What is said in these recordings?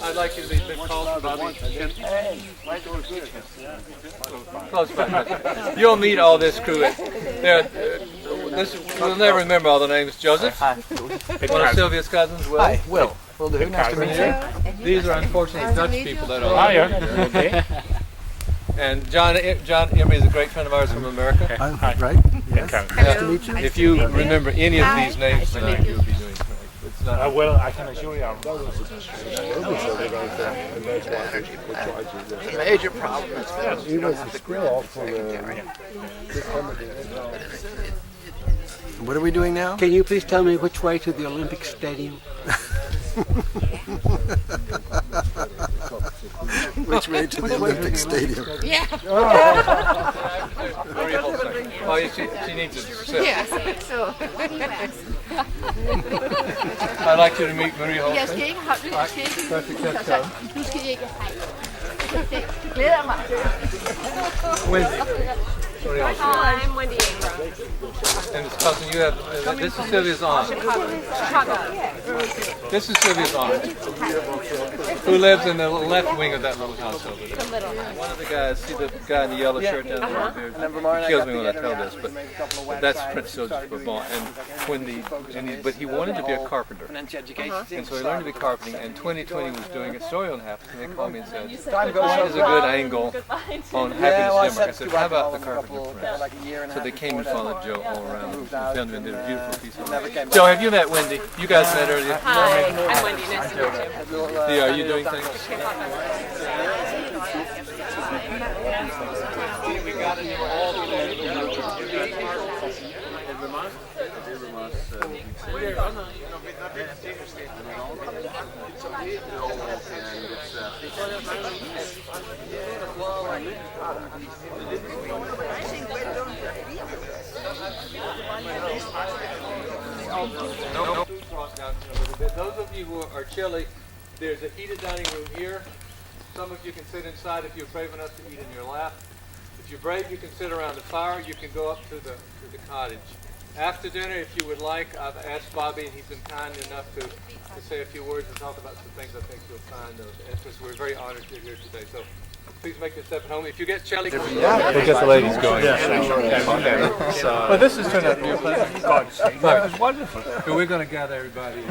I'd like you to be a bit closer, Bobby. Close by. You'll meet all this crew. We'll never remember all the names. Joseph, one of Sylvia's cousins. Will. Hi, Will. Will do. Nice to meet you. These are unfortunately Dutch people that are. Hiya. Okay. And John Emery is a great friend of ours from America. Right? Yes. Nice to meet you. If you remember any of these names tonight, you'll be doing great. It's not. Well, I can assure you. The major problem is what are we doing now? Can you please tell me which way to the Olympic Stadium? Which way to the Olympic Stadium? Yeah. Oh, she needs to sit. Yes, so. I'd like you to meet Marie Holsten. Jeg skal ikke holde det. Jeg skal ikke. Perfect catch. Du skal ikke. Det glæder mig. Wendy. Hi, I'm Wendy Ingram. And it's cousin, you have, this is Sylvia's aunt. Chicago. This is Sylvia's aunt, who lives in the left wing of that little house over there. One of the guys, see the guy in the yellow shirt down there? He kills me when I tell this, but that's Prince Joseph Bourbon. And but he wanted to be a carpenter. And so he learned to be carpenting, and 2020 was doing a story on Happiness, and they called me and said, what is a good angle on Happiness Denmark? I said, how about the carpenter? So they came and followed Joe all around. We filmed and did a beautiful piece of it. Joe, have you met Wendy? You guys met her? Hi, I'm Wendy. Nice to meet you. Yeah, are you doing things? Those of you who are chilly, there's a heated dining room here. Some of you can sit inside if you're brave enough to eat in your lap. If you're brave, you can sit around the fire. You can go up to the cottage. After dinner, if you would like, I've asked Bobby, and he's been kind enough to say a few words and talk about some things I think you'll find of interest. We're very honored you're here today. So please make your step at home. If you get chilly, we'll get the ladies going. Well, this has turned out to be a pleasure. It's wonderful. So we're going to gather everybody.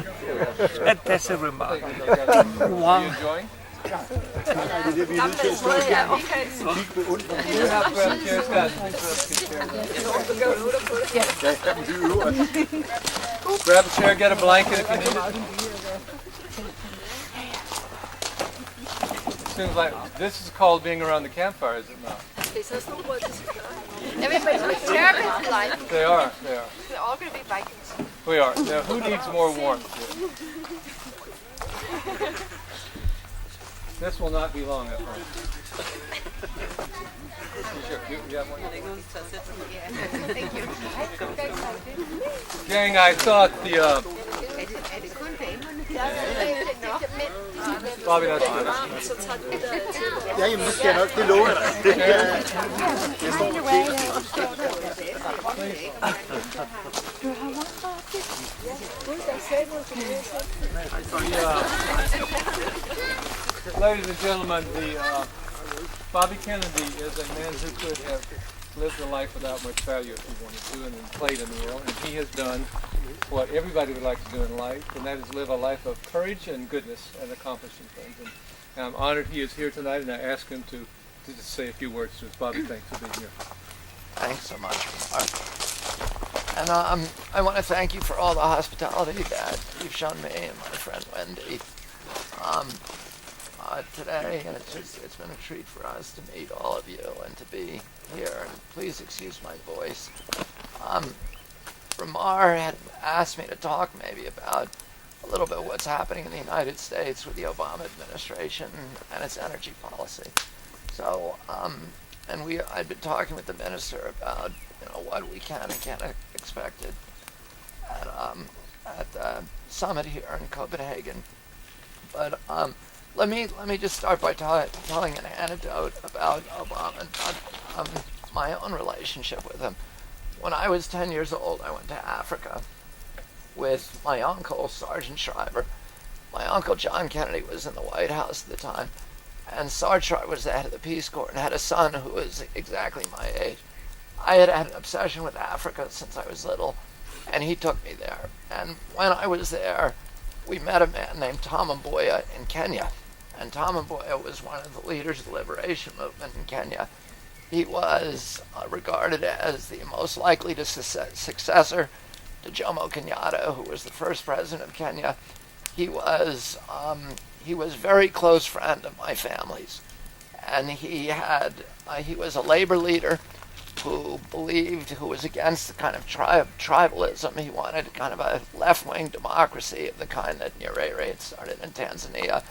That's a remark. Are you enjoying? You have chairs, guys. Grab a chair, get a blanket if you need it. Seems like this is called being around the campfire, is it not? Everybody's terribly polite. They are. They're all going to be Vikings. We are. Now, who needs more warmth? This will not be long, I promise. Sure. You have one? Thank you. Gang, I thought the... Bobby, that's fine. Ja, jamen, det skal jeg nok. Det lover jeg dig. Det Ladies and gentlemen, Bobby Kennedy is a man who could have lived a life without much failure if he wanted to, and played in the world. And he has done what everybody would like to do in life, and that is live a life of courage and goodness and accomplishing things. And I'm honored he is here tonight, and I ask him to just say a few words to us. Bobby, thanks for being here. Thanks so much. And I want to thank you for all the hospitality that you've shown me and my friend Wendy today. And it's been a treat for us to meet all of you and to be here. And please excuse my voice. Ramar had asked me to talk maybe about a little bit what's happening in the United States with the Obama administration and its energy policy. So, I'd been talking with the minister about what we can and can't expect at the summit here in Copenhagen. But let me just start by telling an anecdote about Obama and my own relationship with him. When I was 10 years old, I went to Africa, with my uncle, Sergeant Shriver. My uncle John Kennedy was in the White House at the time, and Sarge Shriver was the head of the Peace Corps and had a son who was exactly my age. I had had an obsession with Africa since I was little, and he took me there. And when I was there, we met a man named Tom Mboya in Kenya. And Tom Mboya was one of the leaders of the liberation movement in Kenya. He was regarded as the most likely successor to Jomo Kenyatta, who was the first president of Kenya. He was very close friend of my family's, and he was a labor leader who was against the kind of tribalism. He wanted kind of a left-wing democracy of the kind that Nyerere had started in Tanzania.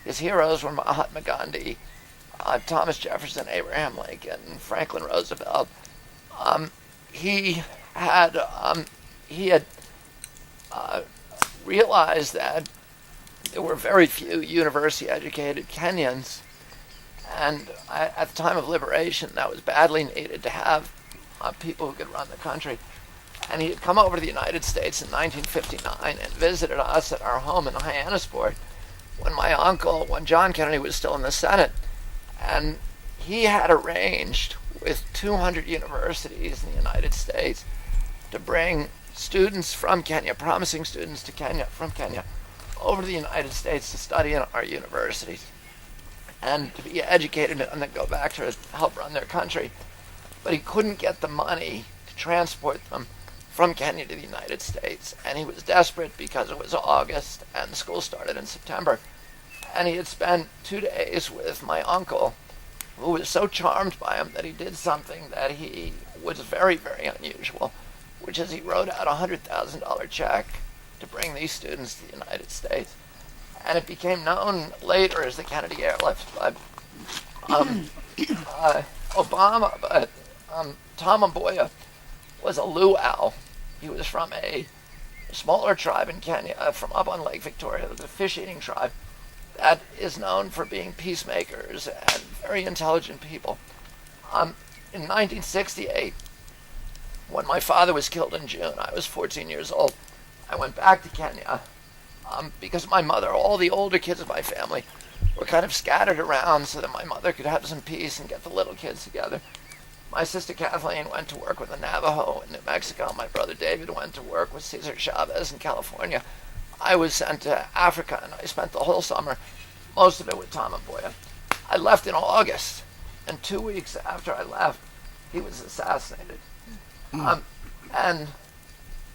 His heroes were Mahatma Gandhi, Thomas Jefferson, Abraham Lincoln, Franklin Roosevelt. He had realized that there were very few university-educated Kenyans, and at the time of liberation, that was badly needed to have people who could run the country. And he had come over to the United States in 1959 and visited us at our home in Hyannisport when John Kennedy was still in the Senate. And he had arranged with 200 universities in the United States to bring students from Kenya, promising students from Kenya, over to the United States to study in our universities and to be educated and then go back to help run their country. But he couldn't get the money to transport them from Kenya to the United States, and he was desperate because it was August and the school started in September. And he had spent 2 days with my uncle, who was so charmed by him that he did something that he was very, very unusual, which is he wrote out a $100,000 check to bring these students to the United States. And it became known later as the Kennedy Airlift. But Tom Mboya was a luau. He was from a smaller tribe in Kenya, from up on Lake Victoria, the fish-eating tribe, that is known for being peacemakers and very intelligent people. In 1968, when my father was killed in June, I was 14 years old. I went back to Kenya because my mother, all the older kids of my family, were kind of scattered around so that my mother could have some peace and get the little kids together. My sister Kathleen went to work with the Navajo in New Mexico. My brother David went to work with Cesar Chavez in California. I was sent to Africa, and I spent the whole summer, most of it with Tom Mboya. I left in August, and 2 weeks after I left, he was assassinated. And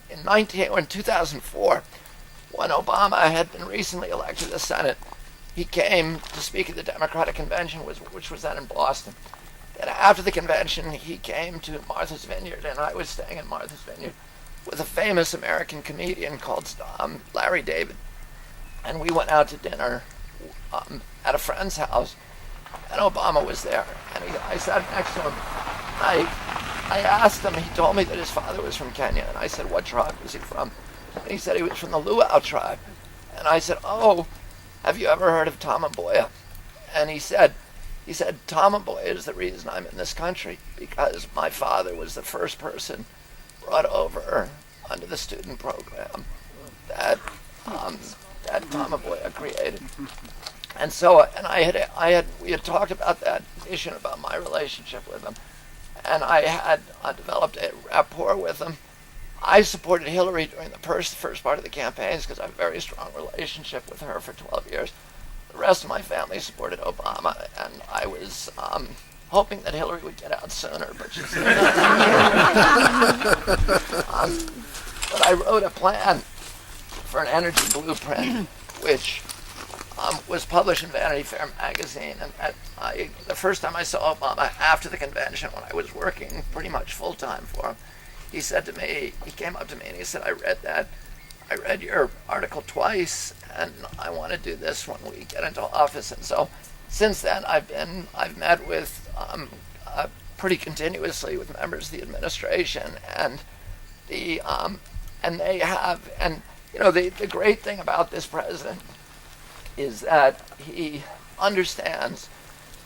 in 2004, when Obama had been recently elected to the Senate, he came to speak at the Democratic Convention, which was then in Boston. And after the convention, he came to Martha's Vineyard, and I was staying in Martha's Vineyard with a famous American comedian called Larry David. And we went out to dinner at a friend's house, and Obama was there. And I sat next to him. I asked him, he told me that his father was from Kenya, and I said, what tribe was he from? And he said he was from the Luau tribe. And I said, oh, have you ever heard of Tom Mboya? And he said, Tom Mboya is the reason I'm in this country, because my father was the first person brought over under the student program that Tom Mboya created. And so, we had talked about that issue, about my relationship with him, and I had developed a rapport with him. I supported Hillary during the first part of the campaigns because I have a very strong relationship with her for 12 years. The rest of my family supported Obama, and I was hoping that Hillary would get out sooner, but she's but I wrote a plan for an energy blueprint, which was published in Vanity Fair magazine. And the first time I saw Obama after the convention, when I was working pretty much full time for him, he came up to me and he said, I read your article twice, and I want to do this when we get into office. And so since then, I've met with pretty continuously with members of the administration, and the great thing about this president is that he understands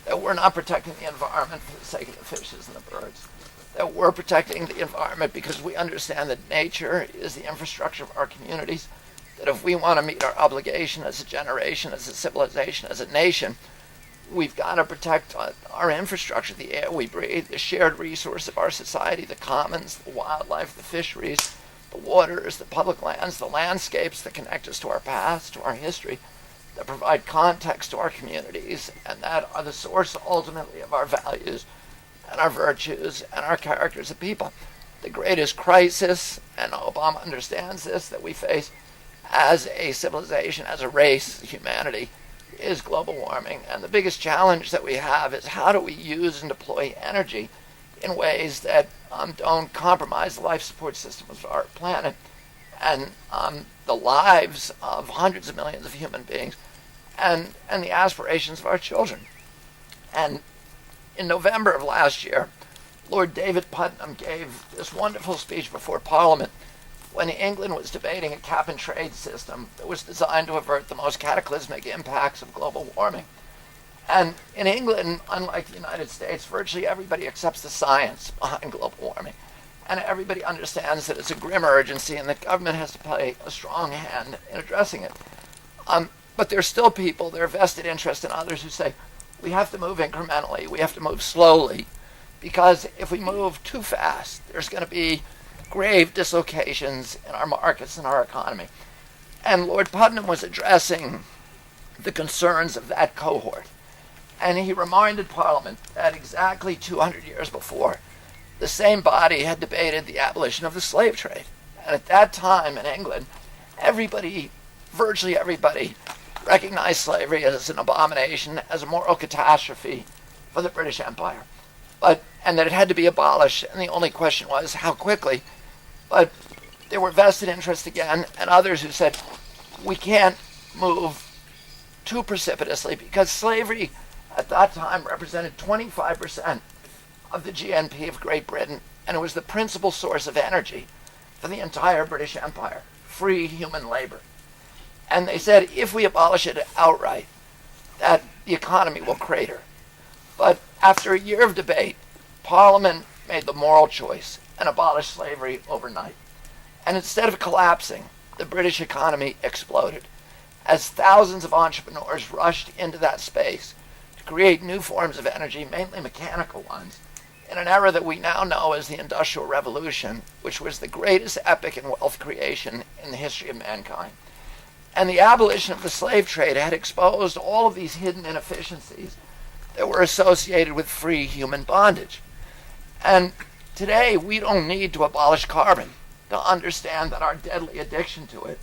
that we're not protecting the environment for the sake of the fishes and the birds. that we're protecting the environment because we understand that nature is the infrastructure of our communities, that if we want to meet our obligation as a generation, as a civilization, as a nation, we've got to protect our infrastructure, the air we breathe, the shared resource of our society, the commons, the wildlife, the fisheries, the waters, the public lands, the landscapes that connect us to our past, to our history, that provide context to our communities, and that are the source ultimately of our values and our virtues and our character as a people. The greatest crisis, and Obama understands this, that we face as a civilization, as a race, humanity, is global warming. And the biggest challenge that we have is how do we use and deploy energy in ways that don't compromise the life support system of our planet and the lives of hundreds of millions of human beings and the aspirations of our children. And in November of last year, Lord David Putnam gave this wonderful speech before Parliament when England was debating a cap-and-trade system that was designed to avert the most cataclysmic impacts of global warming. And in England, unlike the United States, virtually everybody accepts the science behind global warming. And everybody understands that it's a grim urgency and that government has to play a strong hand in addressing it. But there's still people, there are vested interest in others who say, we have to move incrementally, we have to move slowly, because if we move too fast, there's going to be grave dislocations in our markets and our economy. And Lord Putnam was addressing the concerns of that cohort. And he reminded Parliament that exactly 200 years before, the same body had debated the abolition of the slave trade. And at that time in England, everybody, virtually everybody, recognized slavery as an abomination, as a moral catastrophe for the British Empire. And that it had to be abolished, and the only question was how quickly. But there were vested interests again, and others who said, we can't move too precipitously, because slavery at that time represented 25% of the GNP of Great Britain, and it was the principal source of energy for the entire British Empire, free human labor. And they said, if we abolish it outright, that the economy will crater. But after a year of debate, Parliament made the moral choice and abolished slavery overnight. And instead of collapsing, the British economy exploded as thousands of entrepreneurs rushed into that space to create new forms of energy, mainly mechanical ones, in an era that we now know as the Industrial Revolution, which was the greatest epoch in wealth creation in the history of mankind. And the abolition of the slave trade had exposed all of these hidden inefficiencies that were associated with free human bondage. And today, we don't need to abolish carbon to understand that our deadly addiction to it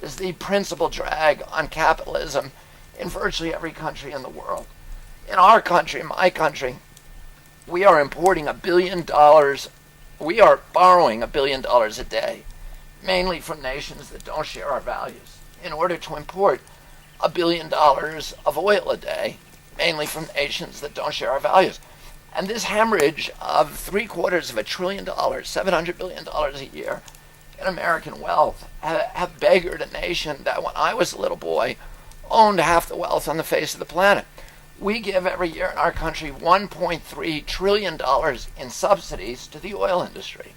is the principal drag on capitalism in virtually every country in the world. In our country, my country, we are importing $1 billion. We are borrowing $1 billion a day, mainly from nations that don't share our values, in order to import $1 billion of oil a day, mainly from nations that don't share our values. And this hemorrhage of $750 billion, $700 billion a year in American wealth have beggared a nation that when I was a little boy owned half the wealth on the face of the planet. We give every year in our country $1.3 trillion in subsidies to the oil industry.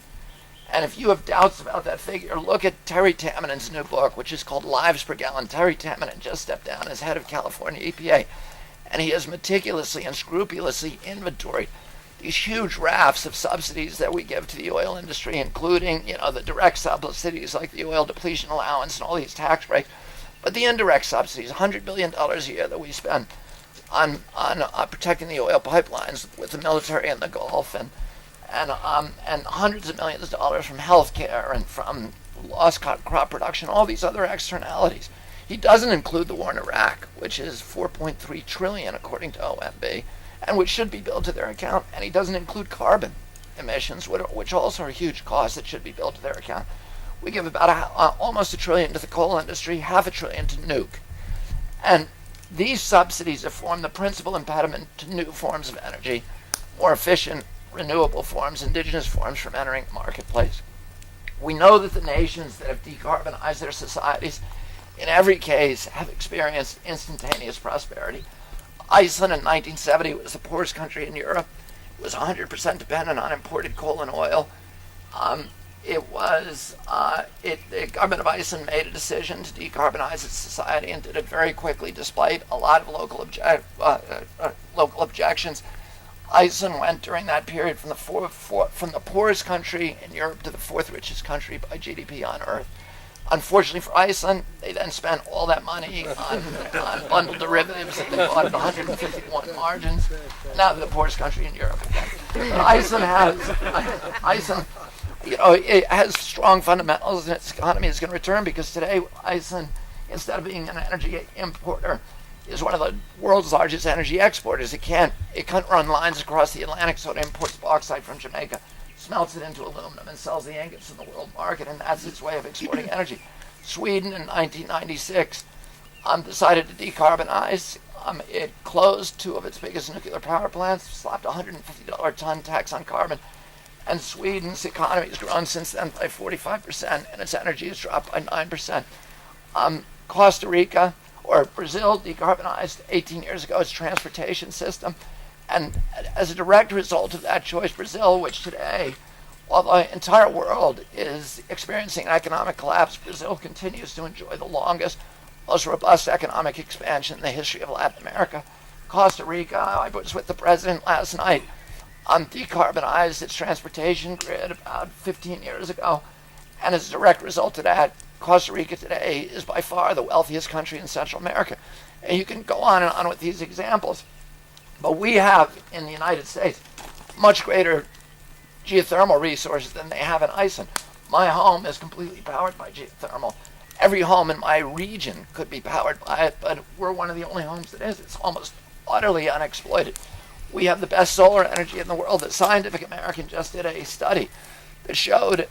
And if you have doubts about that figure, look at Terry Tamanen's new book, which is called Lives Per Gallon. Terry Tamanen just stepped down as head of California EPA. And he has meticulously and scrupulously inventoried these huge rafts of subsidies that we give to the oil industry, including, the direct subsidies like the oil depletion allowance and all these tax breaks, but the indirect subsidies, $100 billion a year that we spend on protecting the oil pipelines with the military in the Gulf, and hundreds of millions of dollars from healthcare and from lost crop production, all these other externalities. He doesn't include the war in Iraq, which is $4.3 trillion according to OMB, and which should be billed to their account. And he doesn't include carbon emissions, which also are a huge cost that should be billed to their account. We give about almost $1 trillion to the coal industry, $500 billion to nuke. And these subsidies have formed the principal impediment to new forms of energy, more efficient, renewable forms, indigenous forms from entering the marketplace. We know that the nations that have decarbonized their societies in every case have experienced instantaneous prosperity. Iceland in 1970 was the poorest country in Europe. was 100% dependent on imported coal and oil. The government of Iceland made a decision to decarbonize its society and did it very quickly, despite a lot of local objections. Iceland went during that period from the poorest country in Europe to the fourth richest country by GDP on Earth. Unfortunately for Iceland, they then spent all that money on bundled derivatives that they bought at 151 margins. Now they're the poorest country in Europe again. But Iceland, it has strong fundamentals, and its economy is going to return because today Iceland, instead of being an energy importer, is one of the world's largest energy exporters. It can't run lines across the Atlantic, so it imports bauxite from Jamaica, smelts it into aluminum, and sells the ingots in the world market, and that's its way of exporting energy. Sweden in 1996 decided to decarbonize. It closed 2 of its biggest nuclear power plants, slapped a $150 a ton tax on carbon, and Sweden's economy has grown since then by 45%, and its energy has dropped by 9%. Costa Rica, or Brazil, decarbonized 18 years ago its transportation system. And as a direct result of that choice, Brazil, which today, while the entire world is experiencing an economic collapse, Brazil continues to enjoy the longest, most robust economic expansion in the history of Latin America. Costa Rica, I was with the president last night, decarbonized its transportation grid about 15 years ago. And as a direct result of that, Costa Rica today is by far the wealthiest country in Central America. And you can go on and on with these examples. But we have, in the United States, much greater geothermal resources than they have in Iceland. My home is completely powered by geothermal. Every home in my region could be powered by it, but we're one of the only homes that is. It's almost utterly unexploited. We have the best solar energy in the world. The Scientific American just did a study that showed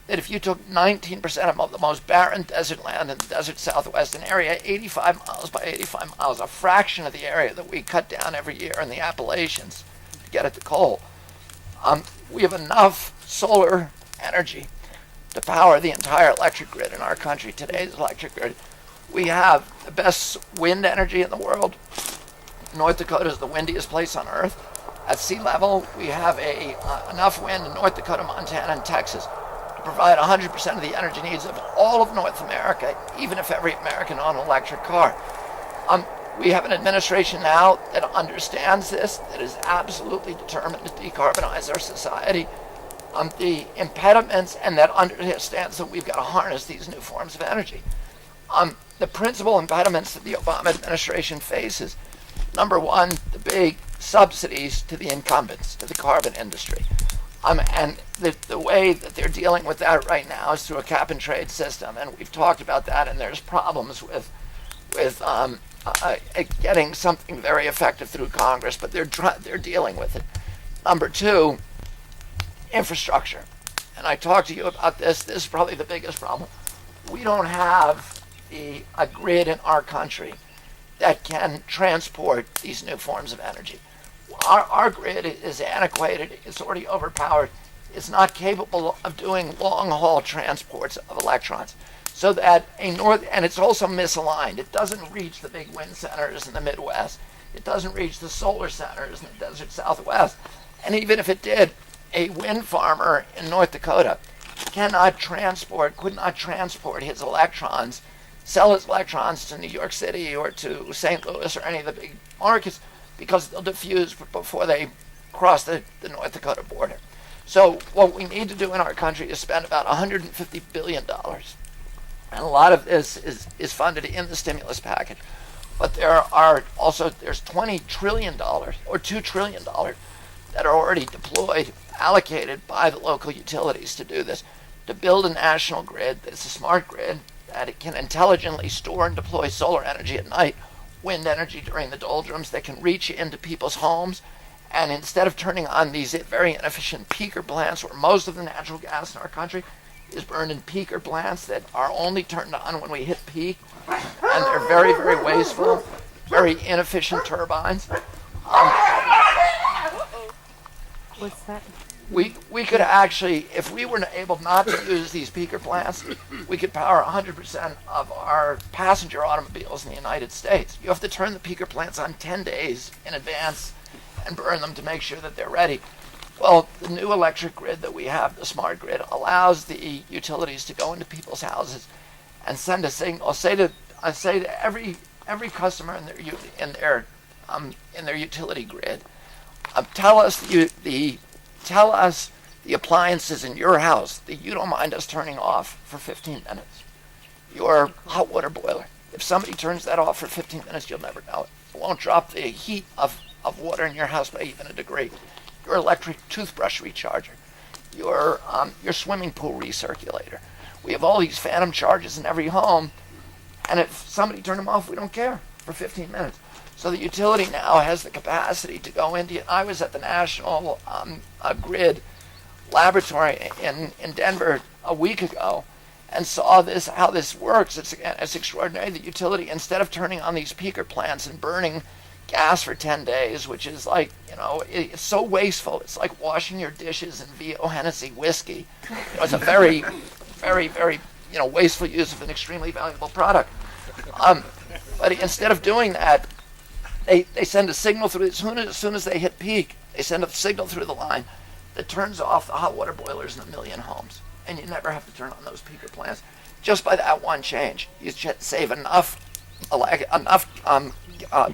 that if you took 19% of the most barren desert land in the desert southwestern area, 85 miles by 85 miles, a fraction of the area that we cut down every year in the Appalachians to get at the coal, we have enough solar energy to power the entire electric grid in our country, today's electric grid. We have the best wind energy in the world. North Dakota is the windiest place on Earth. At sea level, we have enough wind in North Dakota, Montana, and Texas to provide 100% of the energy needs of all of North America, even if every American owned an electric car. We have an administration now that understands this, that is absolutely determined to decarbonize our society. The impediments, and that understands that we've got to harness these new forms of energy. The principal impediments that the Obama administration faces, number one, the big subsidies to the incumbents, to the carbon industry. And the way that they're dealing with that right now is through a cap and trade system, and we've talked about that, and there's problems with getting something very effective through Congress, but they're dealing with it. Number two, infrastructure. And I talked to you about this. This is probably the biggest problem. We don't have a grid in our country that can transport these new forms of energy. Our grid is antiquated. It's already overpowered. It's not capable of doing long-haul transports of electrons. So that and it's also misaligned. It doesn't reach the big wind centers in the Midwest. It doesn't reach the solar centers in the desert Southwest. And even if it did, a wind farmer in North Dakota could not transport his electrons, sell his electrons to New York City or to St. Louis or any of the big markets, because they'll diffuse before they cross the North Dakota border. So what we need to do in our country is spend about $150 billion. And a lot of this is funded in the stimulus package. But there's $20 trillion or $2 trillion that are already deployed, allocated by the local utilities to do this, to build a national grid that's a smart grid, that it can intelligently store and deploy solar energy at night, wind energy during the doldrums, that can reach into people's homes. And instead of turning on these very inefficient peaker plants, where most of the natural gas in our country is burned in peaker plants that are only turned on when we hit peak, and they're very, very wasteful, very inefficient turbines. What's that? We could actually, if we were able not to use these peaker plants, we could power 100% of our passenger automobiles in the United States. You have to turn the peaker plants on 10 days in advance, and burn them to make sure that they're ready. Well, the new electric grid that we have, the smart grid, allows the utilities to go into people's houses and send a signal. I say to every customer in their utility grid, tell us the appliances in your house that you don't mind us turning off for 15 minutes. Your hot water boiler. If somebody turns that off for 15 minutes, you'll never know it. It won't drop the heat of water in your house by even a degree. Your electric toothbrush recharger. Your swimming pool recirculator. We have all these phantom charges in every home, and if somebody turned them off, we don't care for 15 minutes. So the utility now has the capacity to go into it. I was at the National Grid Laboratory in Denver a week ago and saw how this works. It's extraordinary. The utility, instead of turning on these peaker plants and burning gas for 10 days, which is like, it's so wasteful. It's like washing your dishes in VO Hennessy whiskey. It's a very, very, very, wasteful use of an extremely valuable product. But instead of doing that, they send a signal through. As soon as they hit peak, they send a signal through the line that turns off the hot water boilers in 1 million homes, and you never have to turn on those peaker plants. Just by that one change, you save enough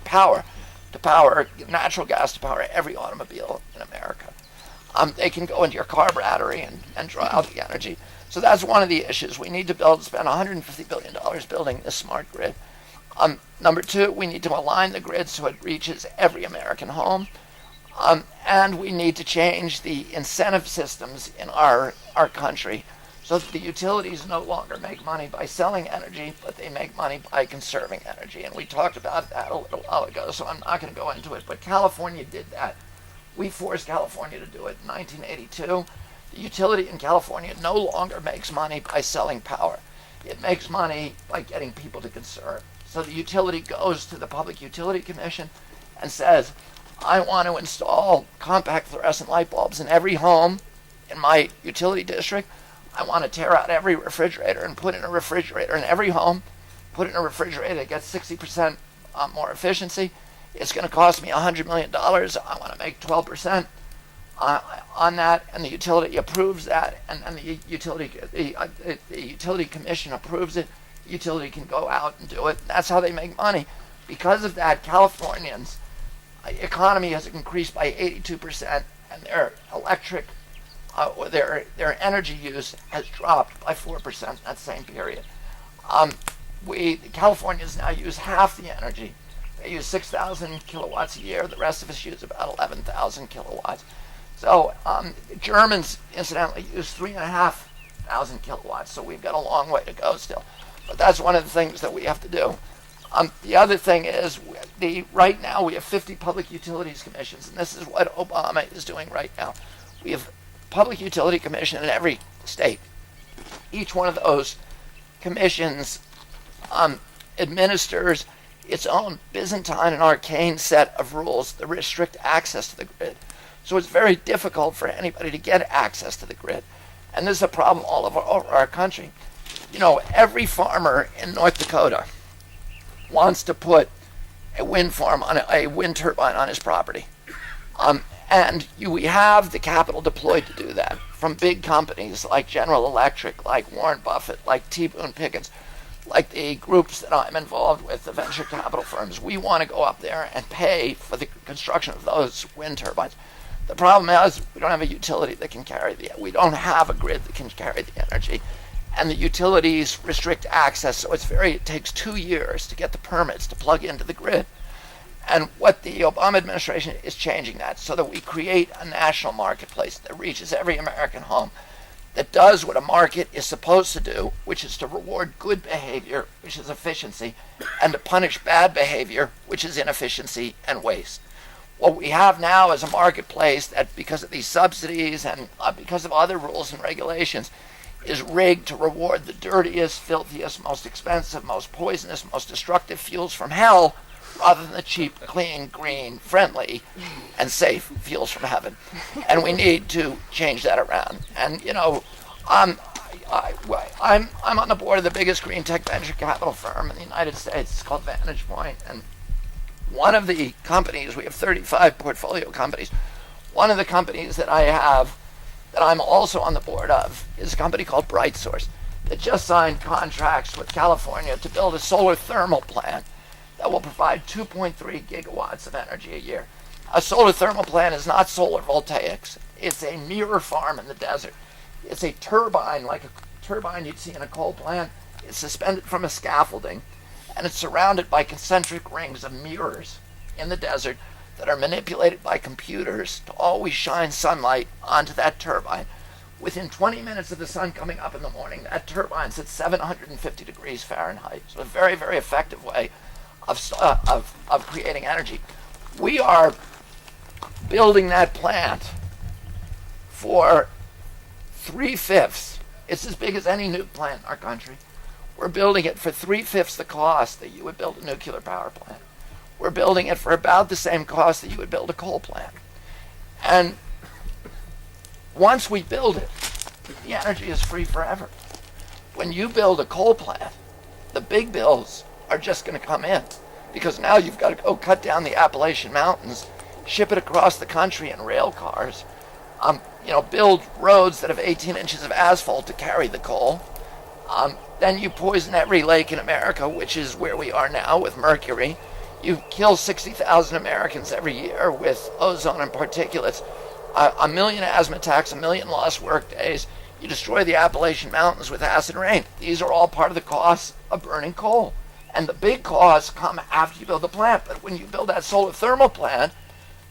power to power natural gas to power every automobile in America. They can go into your car battery and draw out the energy. So that's one of the issues. We need to spend $150 billion building this smart grid. Number two, we need to align the grid so it reaches every American home. And we need to change the incentive systems in our country so that the utilities no longer make money by selling energy, but they make money by conserving energy. And we talked about that a little while ago, so I'm not going to go into it. But California did that. We forced California to do it in 1982. The utility in California no longer makes money by selling power. It makes money by getting people to conserve. So the utility goes to the Public Utility Commission and says, I want to install compact fluorescent light bulbs in every home in my utility district. I want to tear out every refrigerator and put in a refrigerator in every home, put in a refrigerator that gets 60% more efficiency. It's going to cost me $100 million. I want to make 12% on that, and the utility approves that, and the utility commission approves it. The utility can go out and do it. That's how they make money. Because of that, Californians' economy has increased by 82%, and their electric, their energy use has dropped by 4% in that same period. The Californians now use half the energy. They use 6,000 kilowatts a year. The rest of us use about 11,000 kilowatts. So Germans, incidentally, use 3,500 kilowatts. So we've got a long way to go still. But that's one of the things that we have to do. The other thing is, right now we have 50 public utilities commissions, and this is what Obama is doing right now. We have public utility commission in every state. Each one of those commissions administers its own Byzantine and arcane set of rules that restrict access to the grid. So it's very difficult for anybody to get access to the grid. And this is a problem all over our country. Every farmer in North Dakota wants to put a wind farm on a wind turbine on his property. We have the capital deployed to do that from big companies like General Electric, like Warren Buffett, like T. Boone Pickens, like the groups that I'm involved with, the venture capital firms. We want to go up there and pay for the construction of those wind turbines. The problem is we don't have a utility that can we don't have a grid that can carry the energy. And the utilities restrict access, so it takes 2 years to get the permits to plug into the grid. And what the Obama administration is changing that so that we create a national marketplace that reaches every American home, that does what a market is supposed to do, which is to reward good behavior, which is efficiency, and to punish bad behavior, which is inefficiency and waste. What we have now is a marketplace that, because of these subsidies and because of other rules and regulations, is rigged to reward the dirtiest, filthiest, most expensive, most poisonous, most destructive fuels from hell, rather than the cheap, clean, green, friendly, and safe fuels from heaven. And we need to change that around. And I'm on the board of the biggest green tech venture capital firm in the United States. It's called Vantage Point, and one of the companies, we have 35 portfolio companies. One of the companies that I have, that I'm also on the board of, is a company called BrightSource that just signed contracts with California to build a solar thermal plant that will provide 2.3 gigawatts of energy a year. A solar thermal plant is not solar voltaics. It's a mirror farm in the desert. It's a turbine, like a turbine you'd see in a coal plant. It's suspended from a scaffolding, and it's surrounded by concentric rings of mirrors in the desert that are manipulated by computers to always shine sunlight onto that turbine. Within 20 minutes of the sun coming up in the morning, that turbine's at 750 degrees Fahrenheit. So a very, very effective way of creating energy. We are building that plant for 3/5. It's as big as any nuke plant in our country. We're building it for 3/5 the cost that you would build a nuclear power plant. We're building it for about the same cost that you would build a coal plant. And once we build it, the energy is free forever. When you build a coal plant, the big bills are just going to come in, because now you've got to go cut down the Appalachian Mountains, ship it across the country in rail cars, build roads that have 18 inches of asphalt to carry the coal. Then you poison every lake in America, which is where we are now with mercury. You kill 60,000 Americans every year with ozone and particulates. A million asthma attacks, a million lost work days. You destroy the Appalachian Mountains with acid rain. These are all part of the costs of burning coal. And the big costs come after you build the plant. But when you build that solar thermal plant,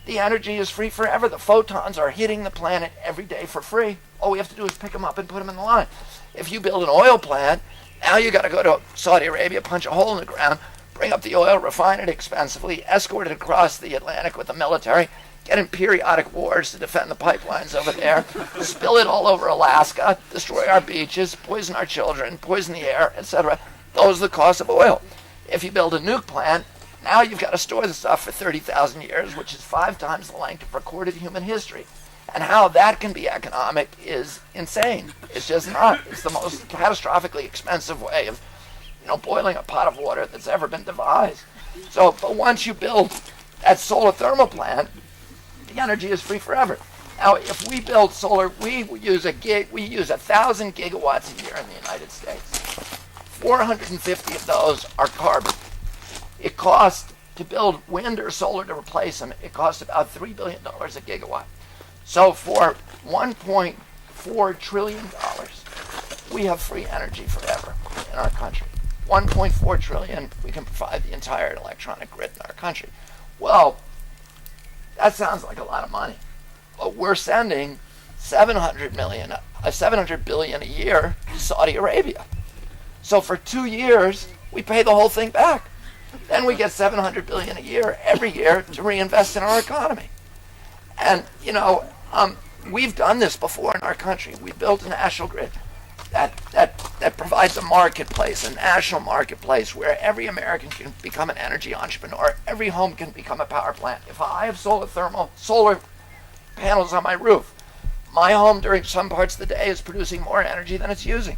the energy is free forever. The photons are hitting the planet every day for free. All we have to do is pick them up and put them in the line. If you build an oil plant, now you got to go to Saudi Arabia, punch a hole in the ground, bring up the oil, refine it expensively, escort it across the Atlantic with the military, get in periodic wars to defend the pipelines over there, spill it all over Alaska, destroy our beaches, poison our children, poison the air, etc. Those are the costs of oil. If you build a nuke plant, now you've got to store the stuff for 30,000 years, which is 5 times the length of recorded human history. And how that can be economic is insane. It's just not. It's the most catastrophically expensive way of, boiling a pot of water that's ever been devised. So, but once you build that solar thermal plant, the energy is free forever. Now, if we build solar, we use 1,000 gigawatts a year in the United States. 450 of those are carbon. It costs to build wind or solar to replace them, it costs about $3 billion a gigawatt. So for $1.4 trillion, we have free energy forever in our country. 1.4 trillion, we can provide the entire electronic grid in our country. Well, that sounds like a lot of money, but we're sending 700 billion a year to Saudi Arabia. So for 2 years, we pay the whole thing back. Then we get 700 billion a year every year to reinvest in our economy. And we've done this before in our country. We built a national grid that provides a marketplace, a national marketplace where every American can become an energy entrepreneur. Every home can become a power plant. If I have solar panels on my roof, my home during some parts of the day is producing more energy than it's using.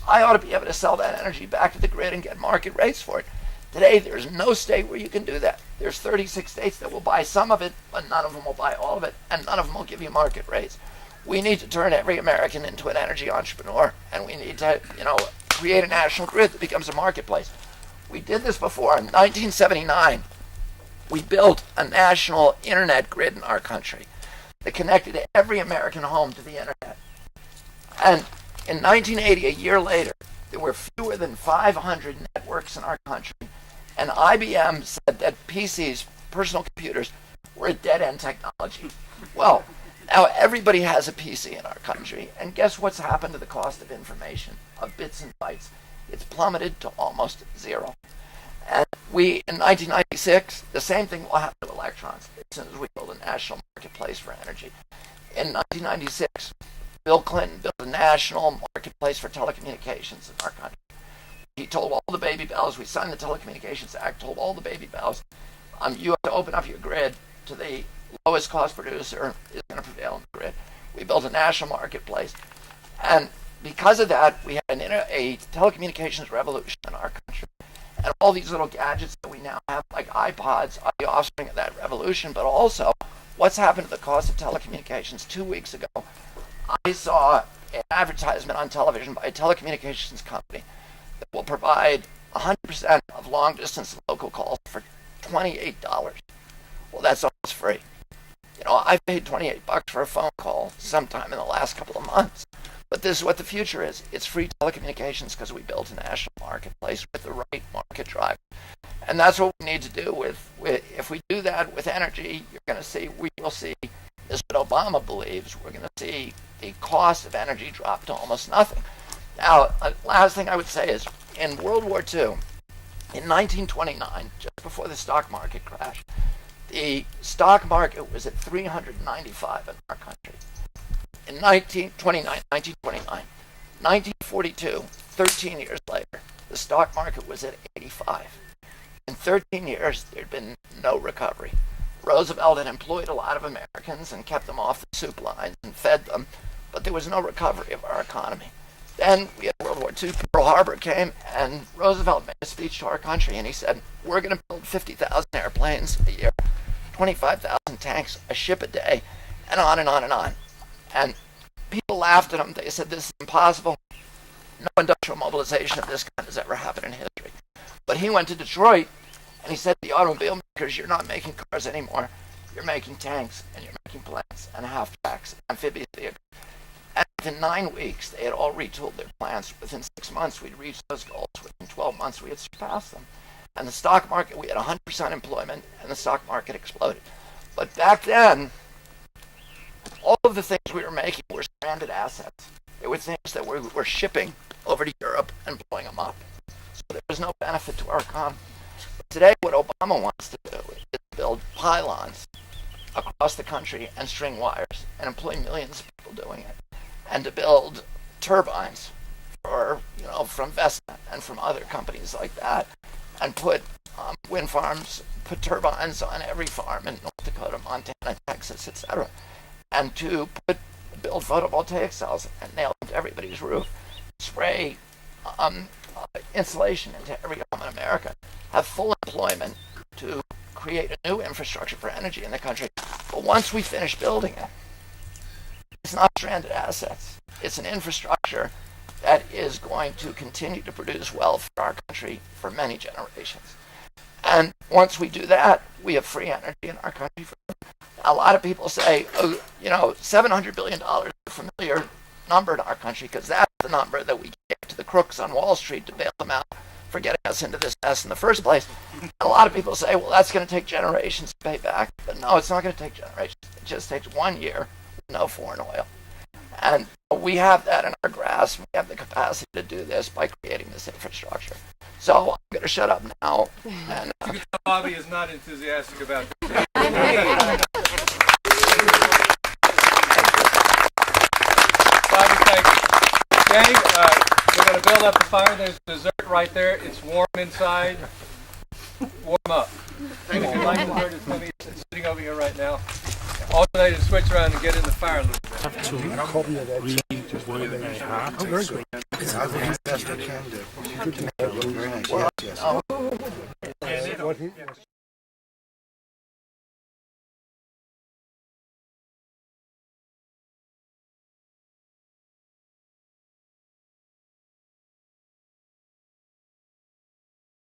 I ought to be able to sell that energy back to the grid and get market rates for it. Today, there's no state where you can do that. There's 36 states that will buy some of it, but none of them will buy all of it, and none of them will give you market rates. We need to turn every American into an energy entrepreneur, and we need to, create a national grid that becomes a marketplace. We did this before. In 1979, we built a national internet grid in our country that connected every American home to the internet. And in 1980, a year later, there were fewer than 500 networks in our country, and IBM said that PCs, personal computers, were a dead-end technology. Well, now everybody has a PC in our country, and guess what's happened to the cost of information, of bits and bytes? It's plummeted to almost zero. And in 1996, the same thing will happen to electrons as soon as we build a national marketplace for energy. In 1996, Bill Clinton built a national marketplace for telecommunications in our country. He told all the baby bells, we signed the Telecommunications Act, told all the baby bells, you have to open up your grid to the lowest cost producer is going to prevail in the grid. We built a national marketplace. And because of that, we had a telecommunications revolution in our country. And all these little gadgets that we now have, like iPods, are the offspring of that revolution. But also, what's happened to the cost of telecommunications? 2 weeks ago, I saw an advertisement on television by a telecommunications company that will provide 100% of long-distance local calls for $28. Well, that's almost free. You know, I paid $28 for a phone call sometime in the last couple of months. But this is what the future is. It's free telecommunications because we built a national marketplace with the right market driver. And that's what we need to do with if we do that with energy, we will see, this is what Obama believes, we're going to see the cost of energy drop to almost nothing. Now, last thing I would say is, in World War II, in 1929, just before the stock market crashed, the stock market was at 395 in our country. In 1942, 13 years later, the stock market was at 85. In 13 years, there'd been no recovery. Roosevelt had employed a lot of Americans and kept them off the soup lines and fed them, but there was no recovery of our economy. Then we had World War II, Pearl Harbor came, and Roosevelt made a speech to our country, and he said, we're going to build 50,000 airplanes a year, 25,000 tanks, a ship a day, and on and on and on. And people laughed at him. They said, this is impossible. No industrial mobilization of this kind has ever happened in history. But he went to Detroit, and he said to the automobile makers, you're not making cars anymore. You're making tanks, and you're making planes, and half-tracks, amphibious vehicles. And within 9 weeks, they had all retooled their plants. Within 6 months, we'd reached those goals. Within 12 months, we had surpassed them. And the stock market, we had 100% employment, and the stock market exploded. But back then, all of the things we were making were stranded assets. They were things that we were shipping over to Europe and blowing them up. So there was no benefit to our economy. But today, what Obama wants to do is build pylons across the country and string wires and employ millions of people doing it. And to build turbines from Vestas and from other companies like that, and put wind farms, put turbines on every farm in North Dakota, Montana, Texas, etc. And to build photovoltaic cells and nail them to everybody's roof, spray insulation into every home in America, have full employment to create a new infrastructure for energy in the country. But once we finish building it, it's not stranded assets. It's an infrastructure that is going to continue to produce wealth for our country for many generations. And once we do that, we have free energy in our country. A lot of people say, $700 billion is a familiar number in our country because that's the number that we gave to the crooks on Wall Street to bail them out for getting us into this mess in the first place. And a lot of people say, well, that's going to take generations to pay back. But no, it's not going to take generations. It just takes 1 year with no foreign oil. And we have that in our grasp. We have the capacity to do this by creating this infrastructure. So I'm going to shut up now. And Bobby is not enthusiastic about this. Bobby, thank you. Danny, we're going to build up the fire. There's dessert right there. It's warm inside. Warm up. If you like dessert, it's going to be sitting over here right now. Alternate and switch around and get in the fire a little bit. Oh, very good. It's the best I can do. To make it look very nice. Yes, yes.